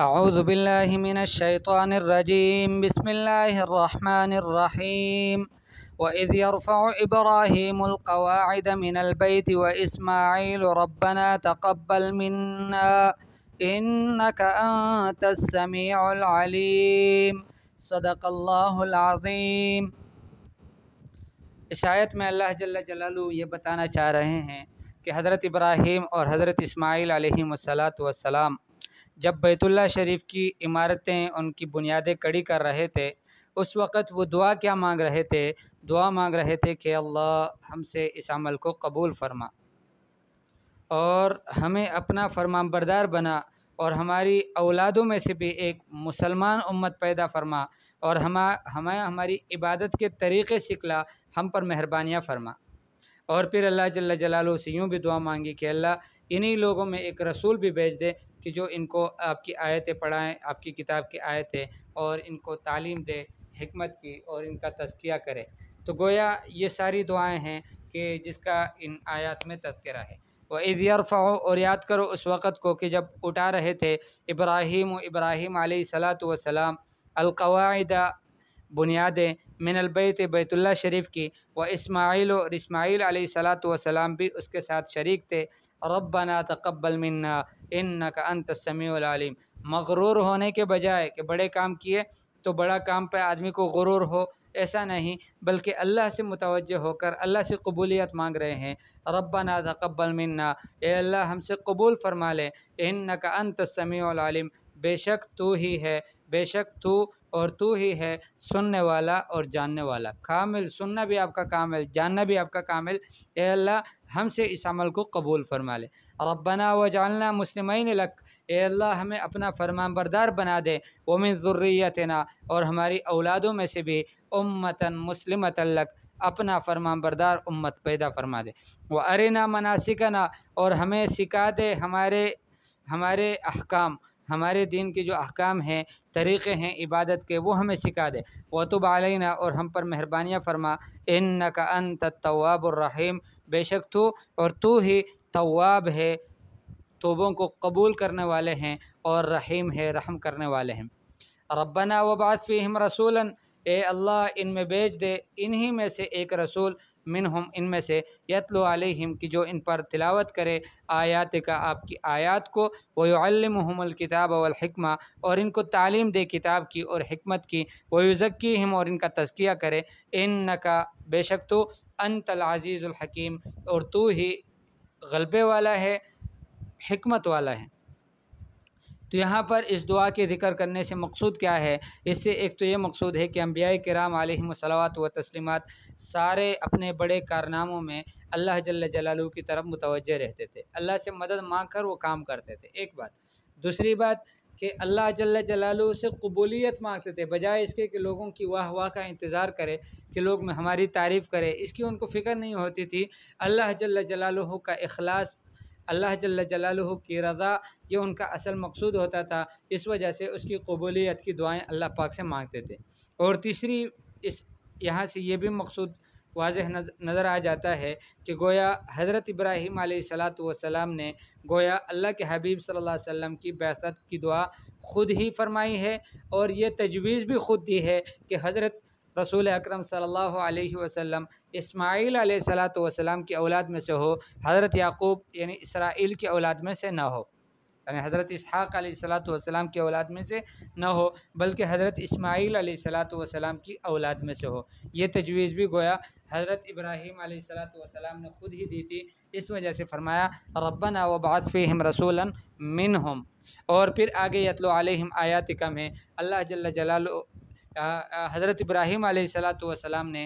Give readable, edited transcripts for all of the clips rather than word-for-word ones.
اعوذ باللہ من الشیطان الرجیم بسم اللہ الرحمن الرحیم وَإِذْ يَرْفَعُ إِبْرَاهِيمُ الْقَوَاعِدَ مِنَ الْبَيْتِ وَإِسْمَاعِيلُ رَبَّنَا تَقَبَّلْ مِنَّا إِنَّكَ أَنْتَ السَّمِيعُ الْعَلِيمُ صدق اللہ العظیم۔ اس آیت میں اللہ جل جلالہ یہ بتانا چاہ رہے ہیں کہ حضرت ابراہیم اور حضرت اسماعیل علیہم السلام جب بیت اللہ شریف کی عمارتیں ان کی بنیادیں کڑی کر رہے تھے، اس وقت وہ دعا کیا مانگ رہے تھے؟ دعا مانگ رہے تھے کہ اللہ ہم سے اس عمل کو قبول فرما اور ہمیں اپنا فرمان بردار بنا، اور ہماری اولادوں میں سے بھی ایک مسلمان امت پیدا فرما، اور ہمیں ہماری عبادت کے طریقے سکھلا، ہم پر مہربانیاں فرما۔ اور پھر اللہ جل جلالہ سے یوں بھی دعا مانگی کہ اللہ انہی لوگوں میں ایک رسول بھی بھیج دے کہ جو ان کو آپ کی آیتیں پڑھائیں، آپ کی کتاب کی آیتیں، اور ان کو تعلیم دے حکمت کی اور ان کا تزکیہ کرے۔ تو گویا یہ ساری دعائیں ہیں کہ جس کا ان آیات میں تذکرہ ہے۔ وَإِذْ يَرْفَعُ، اور یاد کرو اس وقت کو کہ جب اٹھا رہے تھے ابراہیم علیہ السلام القواعد بنیادیں من البیت بیت اللہ شریف کی، و اسماعیل، اور اسماعیل علیہ السلام بھی اس کے ساتھ شریک تھے۔ ربنا تقبل منا انک انت السمیع العلیم۔ مغرور ہونے کے بجائے کہ بڑے کام کیے تو بڑا کام پہ آدمی کو غرور ہو، ایسا نہیں، بلکہ اللہ سے متوجہ ہو کر اللہ سے قبولیت مانگ رہے ہیں۔ ربنا تقبل منا، اے اللہ ہم سے قبول فرما لے، انک انت السمیع العلیم، بے شک تو ہی ہے، بے شک تو اور تو ہی ہے سننے والا اور جاننے والا، کامل سننا بھی آپ کا کامل، جاننا بھی آپ کا کامل۔ اے اللہ ہم سے اس عمل کو قبول فرما لے۔ ربنا وجعلنا مسلمین لک، اے اللہ ہمیں اپنا فرمان بردار بنا دے، ومن ذریتنا، اور ہماری اولادوں میں سے بھی امتا مسلمتا لک، اپنا فرمان بردار امت پیدا فرما دے۔ وارنا مناسکنا، اور ہمیں سکھا دے ہمارے احکام، ہمارے دین کے جو احکام ہیں، طریقے ہیں عبادت کے، وہ ہمیں سکھا دے۔ وتب علینا، اور ہم پر مہربانیاں فرما، انک انت التواب الرحیم، بے شک تو اور تو ہی تواب ہے، توبوں کو قبول کرنے والے ہیں، اور رحیم ہے، رحم کرنے والے ہیں۔ ربنا وبعث فیہم رسولا، اے اللہ ان میں بھیج دے انہی میں سے ایک رسول، منہم ان میں سے، یتلو علیہم کی جو ان پر تلاوت کرے، آیات کا آپ کی آیات کو، ویعلمہم الکتاب والحکمہ، اور ان کو تعلیم دے کتاب کی اور حکمت کی، ویزکیہم، اور ان کا تزکیہ کرے، انکا بے شک تو، انت العزیز الحکیم، اور تو ہی غلبے والا ہے، حکمت والا ہے۔ تو یہاں پر اس دعا کے ذکر کرنے سے مقصود کیا ہے؟ اس سے ایک تو یہ مقصود ہے کہ انبیاء کرام علیہم الصلوات و تسلیمات سارے اپنے بڑے کارناموں میں اللہ جل جلالہ کی طرف متوجہ رہتے تھے، اللہ سے مدد مانگ کر وہ کام کرتے تھے، ایک بات۔ دوسری بات کہ اللہ جل جلالہ سے قبولیت مانگتے تھے، بجائے اس کے کہ لوگوں کی واہ واہ کا انتظار کرے، کہ لوگ ہماری تعریف کرے، اس کی ان کو فکر نہیں ہوتی تھی۔ اللہ جل جلالہ کا اخلاص، اللہ جل جلالہ کی رضا، یہ ان کا اصل مقصود ہوتا تھا، اس وجہ سے اس کی قبولیت کی دعائیں اللہ پاک سے مانگتے تھے۔ اور تیسری یہاں سے یہ بھی مقصود واضح نظر آ جاتا ہے کہ گویا حضرت ابراہیم علیہ السلام نے گویا اللہ کے حبیب صلی اللہ علیہ وسلم کی بعثت کی دعا خود ہی فرمائی ہے، اور یہ تجویز بھی خود دی ہے کہ حضرت رسول اکرم صلی اللہ علیہ وسلم اسماعیل علیہ السلام کی اولاد میں سے ہو، حضرت یعقوب یعنی اسرائیل کی اولاد میں سے نہ ہو، یعنی حضرت اسحاق علیہ السلام کی اولاد میں سے نہ ہو، بلکہ حضرت اسماعیل علیہ السلام کی اولاد میں سے ہو۔ یہ تجویز بھی گویا حضرت ابراہیم علیہ السلام نے خود ہی دی تھی، اس وجہ سے فرمایا ربنا وبعث فیہم رسولا منہم۔ اور پھر آگے یتلو علیہم آیاتک میں اللہ جل جلالہ حضرت ابراہیم علیہ السلام نے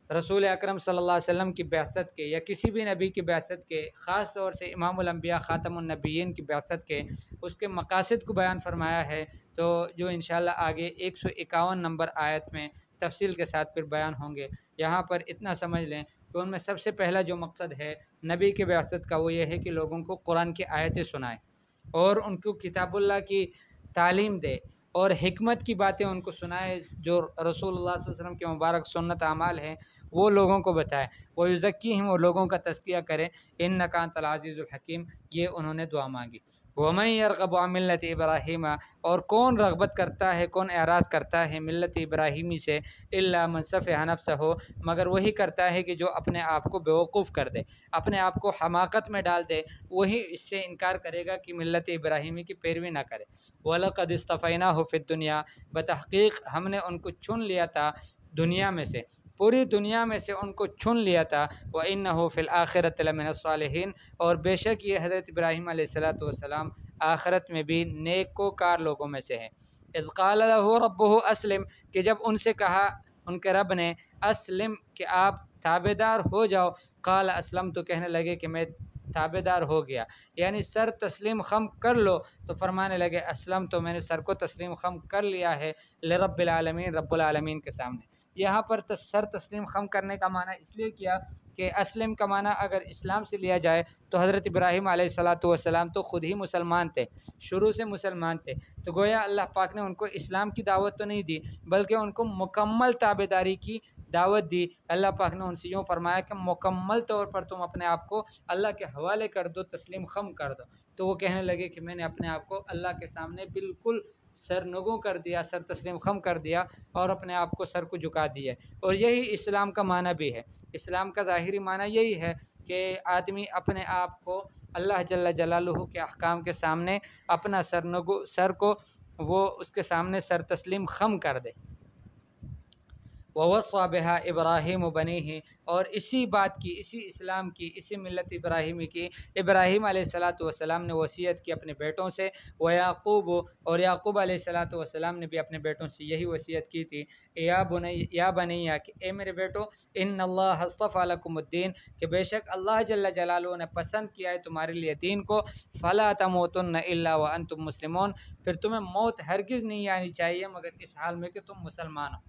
رسول اکرم صلی اللہ علیہ وسلم کی بعثت کے، یا کسی بھی نبی کی بعثت کے، خاص طور سے امام الانبیاء خاتم النبیین کی بعثت کے، اس کے مقاصد کو بیان فرمایا ہے، تو جو انشاءاللہ آگے 151 نمبر آیت میں تفصیل کے ساتھ پھر بیان ہوں گے۔ یہاں پر اتنا سمجھ لیں کہ ان میں سب سے پہلا جو مقصد ہے نبی کے بعثت کا، وہ یہ ہے کہ لوگوں کو قرآن کی آیتیں سنائیں، اور ان کو کتاب اللہ کی تعلیم دے، اور حکمت کی باتیں ان کو سنائے، جو رسول اللہ صلی اللہ علیہ وسلم کے مبارک سنت اعمال ہیں وہ لوگوں کو بتائے، وَيُزَكِّيهِمْ وہ لوگوں کا تزکیہ کرے، إِنَّكَ أَنْتَ الْعَزِيزُ الْحَكِيمُ یہ انہوں نے دعا مانگی۔ وَمَنْ يَرْغَبُ عَنْ مِلَّةِ إِبْرَاهِيمَ اور کون رغبت کرتا ہے، کون اعراض کرتا ہے ملت ابراہیمی سے، إِلَّا مَنْ سَفِهَ نَفْسَهُ مگر وہی کرتا ہے کہ جو اپنے آپ کو بیوقوف کر دے، اپنے آپ کو حماقت میں ڈال دے، وہی اس سے انکار کرے گا کہ ملت ابراہیمی کی پیروی نہ کرے۔ وَلَقَدِ اصْطَفَيْنَاهُ فِي الدُّنْيَا بتحقیق ہم نے ان کو چن لیا تھا دنیا میں سے، پوری دنیا میں سے ان کو چن لیا تھا۔ وَإِنَّهُ فِي الْآخِرَةِ لَمِنَ الصَّالِحِينَ اور بے شک یہ حضرت ابراہیم علیہ السلام آخرت میں بھی نیکوکار لوگوں میں سے ہے۔ اذ قال له ربه اسلم کہ جب ان سے کہا ان کے رب نے اسلم کہ آپ تابع دار ہو جاؤ، قال اسلم تو کہنے لگے کہ میں تابع دار ہو گیا، یعنی سر تسلیم خم کر لو، تو فرمانے لگے اسلم تو میں نے سر کو تسلیم خم کر لیا ہے لرب العالمین رب العالمین کے سامنے۔ یہاں پر سر تسلیم خم کرنے کا معنی اس لیے کیا کہ اسلم کا معنی اگر اسلام سے لیا جائے تو حضرت ابراہیم علیہ السلام تو خود ہی مسلمان تھے، شروع سے مسلمان تھے، تو گویا اللہ پاک نے ان کو اسلام کی دعوت تو نہیں دی بلکہ ان کو مکمل تابع داری کی دعوت دی۔ اللہ پاک نے ان سے یوں فرمایا کہ مکمل طور پر تم اپنے آپ کو اللہ کے حوالے کر دو، تسلیم خم کر دو، تو وہ کہنے لگے کہ میں نے اپنے آپ کو اللہ کے سامنے بالکل سرنگوں کر دیا، سر تسلیم خم کر دیا اور اپنے آپ کو سر کو جھکا دیا۔ اور یہی اسلام کا معنی بھی ہے، اسلام کا ظاہری معنی یہی ہے کہ آدمی اپنے آپ کو اللہ جل جلالہ کے احکام کے سامنے اپنا سر کو وہ اس کے سامنے سر تسلیم خم کر دے۔ وَوَصَّى بِهَا إِبْرَاهِيمُ بَنِيهِ اور اسی بات کی، اسی اسلام کی، اسی ملت ابراہیمی کی ابراہیم علیہ السلام نے وصیت کی اپنے بیٹوں سے، وَيَعْقُوبُ اور یعقوب علیہ السلام نے بھی اپنے بیٹوں سے یہی وصیت کی تھی، یا بنیا کہ اے میرے بیٹو، ان اللہ اصطفیٰ لکم الدین کہ بے شک اللہ جل جلالہ نے پسند کیا ہے تمہارے لیے دین کو، فلا تموتن الا وانتم مسلمون پھر تمہیں موت ہرگز نہیں آنی چاہیے مگر اس حال میں کہ تم مسلمان ہو،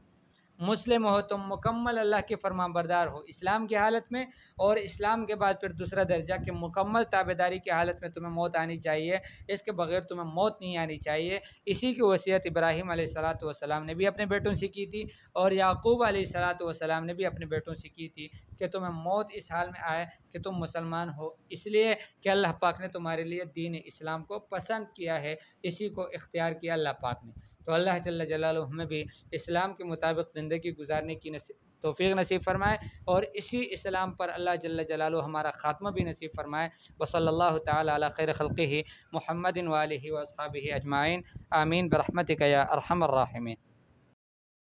مسلم ہو، تم مکمل اللہ کے فرمان بردار ہو اسلام کی حالت میں، اور اسلام کے بعد پھر دوسرا درجہ کہ مکمل تابعداری کی حالت میں تمہیں موت آنی چاہیے، اس کے بغیر تمہیں موت نہیں آنی چاہیے۔ اسی کی وصیت ابراہیم علیہ السلام نے بھی اپنے بیٹوں سے کی تھی اور یعقوب علیہ السلام نے بھی اپنے بیٹوں سے کی تھی کہ تمہیں موت اس حال میں آئے کہ تم مسلمان ہو، اس لیے کہ اللہ پاک نے تمہارے لیے دین اسلام کو پسند کیا ہے، اسی کو اختیار کیا اللہ پاک نے۔ تو اللہ جل جلالہ ہمیں بھی اسلام کے مطابق زندگی گزارنے کی توفیق نصیب فرمائے اور اسی اسلام پر اللہ جل جلالہ ہمارا خاتمہ بھی نصیب فرمائے۔ وصلی اللہ تعالی علی خیر خلقہ محمد وآلہ واصحابہ اجمعین، آمین برحمتک یا ارحم الراحمین۔